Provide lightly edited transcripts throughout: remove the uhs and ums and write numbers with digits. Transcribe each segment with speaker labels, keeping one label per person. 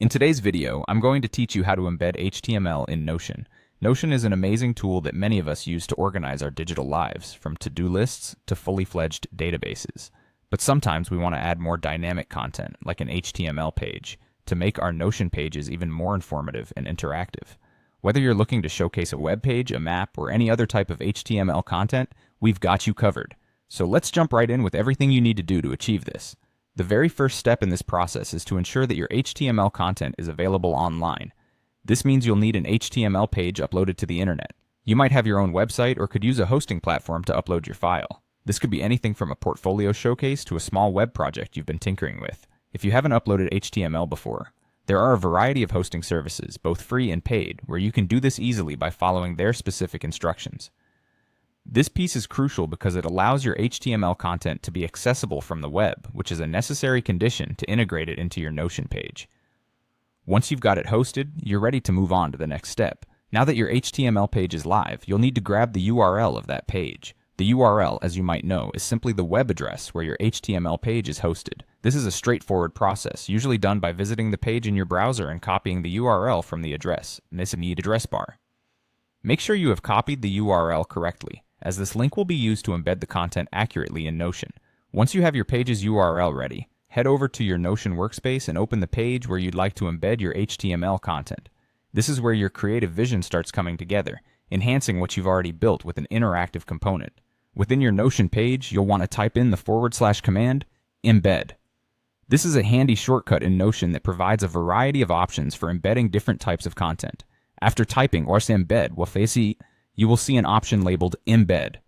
Speaker 1: In today's video, I'm going to teach you how to embed HTML in Notion. Notion is an amazing tool that many of us use to organize our digital lives, from to-do lists to fully fledged databases. But sometimes we want to add more dynamic content, like an HTML page, to make our Notion pages even more informative and interactive. Whether you're looking to showcase a web page, a map, or any other type of HTML content, we've got you covered. So let's jump right in with everything you need to do to achieve this. The very first step in this process is to ensure that your HTML content is available online. This means you'll need an HTML page uploaded to the internet. You might have your own website or could use a hosting platform to upload your file. This could be anything from a portfolio showcase to a small web project you've been tinkering with. If you haven't uploaded HTML before, there are a variety of hosting services, both free and paid, where you can do this easily by following their specific instructions. This piece is crucial because it allows your HTML content to be accessible from the web, which is a necessary condition to integrate it into your Notion page. Once you've got it hosted, you're ready to move on to the next step. Now that your HTML page is live, you'll need to grab the URL of that page. The URL, as you might know, is simply the web address where your HTML page is hosted. This is a straightforward process, usually done by visiting the page in your browser and copying the URL from the address in this neat address bar. Make sure you have copied the URL correctly, as this link will be used to embed the content accurately in Notion. Once you have your page's URL ready, head over to your Notion workspace and open the page where you'd like to embed your HTML content. This is where your creative vision starts coming together, enhancing what you've already built with an interactive component. Within your Notion page, you'll want to type in the command, embed. This is a handy shortcut in Notion that provides a variety of options for embedding different types of content. After typing embed, you will see an option labeled Embed.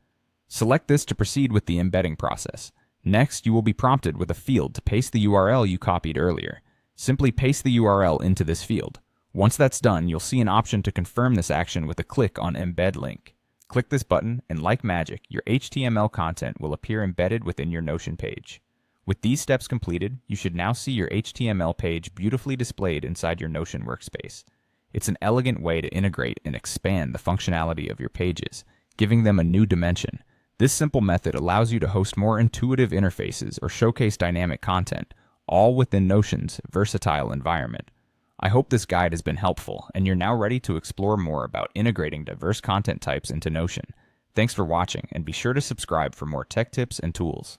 Speaker 1: Select this to proceed with the embedding process. Next, you will be prompted with a field to paste the URL you copied earlier. Simply paste the URL into this field. Once that's done, you'll see an option to confirm this action with a click on Embed link. Click this button, and like magic, your HTML content will appear embedded within your Notion page. With these steps completed, you should now see your HTML page beautifully displayed inside your Notion workspace. It's an elegant way to integrate and expand the functionality of your pages, giving them a new dimension. This simple method allows you to host more intuitive interfaces or showcase dynamic content, all within Notion's versatile environment. I hope this guide has been helpful, and you're now ready to explore more about integrating diverse content types into Notion. Thanks for watching, and be sure to subscribe for more tech tips and tools.